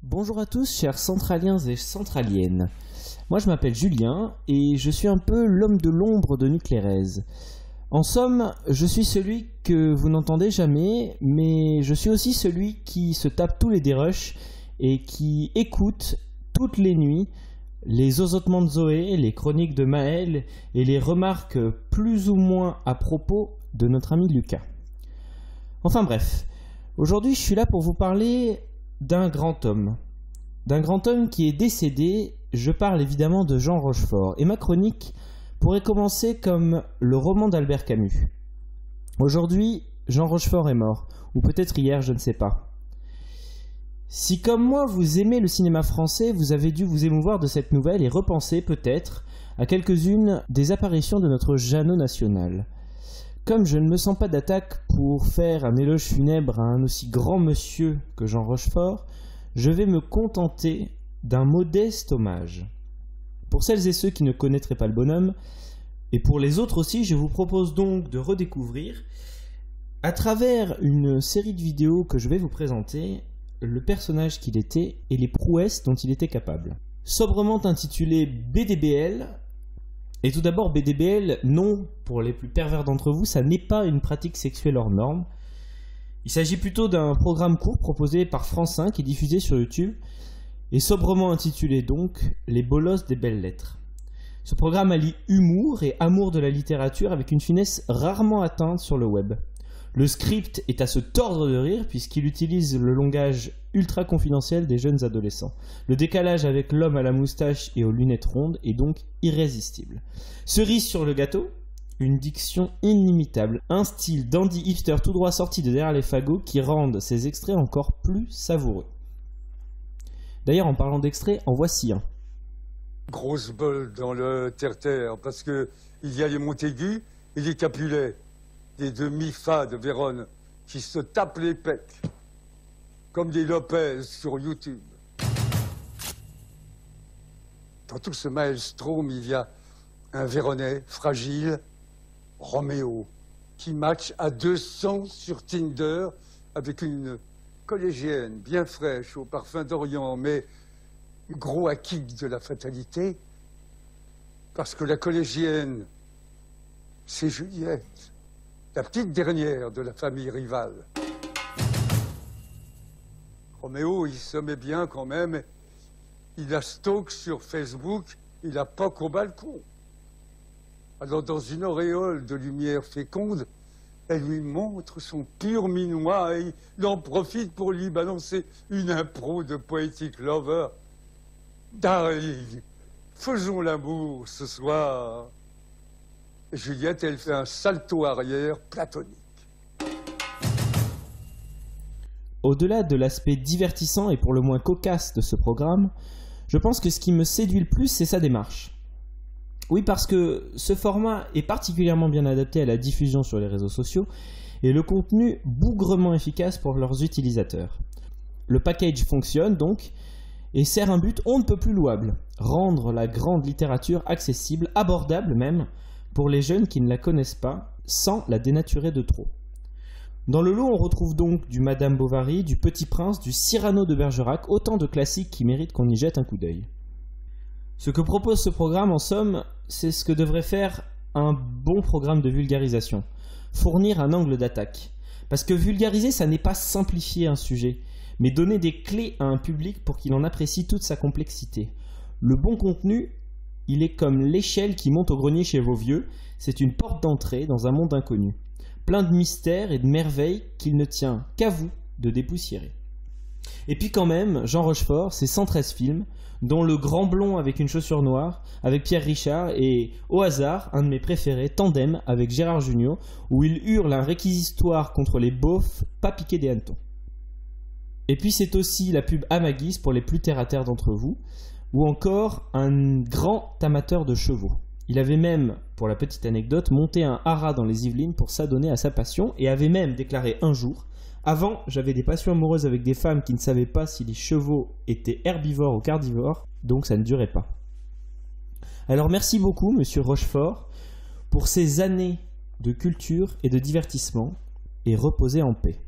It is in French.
Bonjour à tous, chers centraliens et centraliennes. Moi je m'appelle Julien et je suis un peu l'homme de l'ombre de Nuclérez. En somme, je suis celui que vous n'entendez jamais, mais je suis aussi celui qui se tape tous les dérushs et qui écoute toutes les nuits les zozotements de Zoé, les chroniques de Maël et les remarques plus ou moins à propos de notre ami Lucas. Enfin bref, aujourd'hui je suis là pour vous parler d'un grand homme qui est décédé. Je parle évidemment de Jean Rochefort, et ma chronique pourrait commencer comme le roman d'Albert Camus. Aujourd'hui, Jean Rochefort est mort, ou peut-être hier, je ne sais pas. Si comme moi vous aimez le cinéma français, vous avez dû vous émouvoir de cette nouvelle et repenser peut-être à quelques-unes des apparitions de notre Jeannot national. Comme je ne me sens pas d'attaque pour faire un éloge funèbre à un aussi grand monsieur que Jean Rochefort, je vais me contenter d'un modeste hommage. Pour celles et ceux qui ne connaîtraient pas le bonhomme, et pour les autres aussi, je vous propose donc de redécouvrir, à travers une série de vidéos que je vais vous présenter, le personnage qu'il était et les prouesses dont il était capable. Sobrement intitulé BDBL, et tout d'abord, BDBL, non, pour les plus pervers d'entre vous, ça n'est pas une pratique sexuelle hors norme. Il s'agit plutôt d'un programme court proposé par France 5 et diffusé sur YouTube, et sobrement intitulé donc Les Bolosses des belles lettres. Ce programme allie humour et amour de la littérature avec une finesse rarement atteinte sur le web. Le script est à se tordre de rire puisqu'il utilise le langage ultra confidentiel des jeunes adolescents. Le décalage avec l'homme à la moustache et aux lunettes rondes est donc irrésistible. Cerise sur le gâteau, une diction inimitable, un style dandy hipster tout droit sorti de derrière les fagots qui rendent ces extraits encore plus savoureux. D'ailleurs, en parlant d'extraits, en voici un. Grosse bolle dans le terre-terre, parce que il y a les Montaigu et les Capulet, les demi-fa de Vérone, qui se tapent les pecs, comme des Lopez sur YouTube. Dans tout ce maelstrom, il y a un Véronais fragile, Roméo, qui match à 200 sur Tinder avec une collégienne bien fraîche au parfum d'Orient, mais gros à kick de la fatalité, parce que la collégienne, c'est Juliette, la petite dernière de la famille rivale. Roméo, il se met bien quand même. Il a stalk sur Facebook, il a POC au balcon. Alors, dans une auréole de lumière féconde, elle lui montre son pur minois et il en profite pour lui balancer une impro de Poetic Lover. Darling, faisons l'amour ce soir. Et Juliette, elle fait un salto arrière platonique. Au-delà de l'aspect divertissant et pour le moins cocasse de ce programme, je pense que ce qui me séduit le plus, c'est sa démarche. Oui, parce que ce format est particulièrement bien adapté à la diffusion sur les réseaux sociaux et le contenu bougrement efficace pour leurs utilisateurs. Le package fonctionne donc et sert un but on ne peut plus louable, rendre la grande littérature accessible, abordable même, pour les jeunes qui ne la connaissent pas, sans la dénaturer de trop. Dans le lot, on retrouve donc du Madame Bovary, du Petit Prince, du Cyrano de Bergerac, autant de classiques qui méritent qu'on y jette un coup d'œil. Ce que propose ce programme, en somme, c'est ce que devrait faire un bon programme de vulgarisation. Fournir un angle d'attaque. Parce que vulgariser, ça n'est pas simplifier un sujet, mais donner des clés à un public pour qu'il en apprécie toute sa complexité. Le bon contenu, il est comme l'échelle qui monte au grenier chez vos vieux, c'est une porte d'entrée dans un monde inconnu. Plein de mystères et de merveilles qu'il ne tient qu'à vous de dépoussiérer. Et puis quand même, Jean Rochefort, c'est 113 films, dont Le Grand Blond avec une chaussure noire, avec Pierre Richard, et au hasard, un de mes préférés, Tandem, avec Gérard Jugnot, où il hurle un réquisitoire contre les beaufs pas piqués des hannetons. Et puis c'est aussi la pub Amagis pour les plus terre-à-terre d'entre vous, ou encore un grand amateur de chevaux. Il avait même, pour la petite anecdote, monté un haras dans les Yvelines pour s'adonner à sa passion, et avait même déclaré un jour: avant, j'avais des passions amoureuses avec des femmes qui ne savaient pas si les chevaux étaient herbivores ou carnivores, donc ça ne durait pas. Alors merci beaucoup, monsieur Rochefort, pour ces années de culture et de divertissement, et reposez en paix.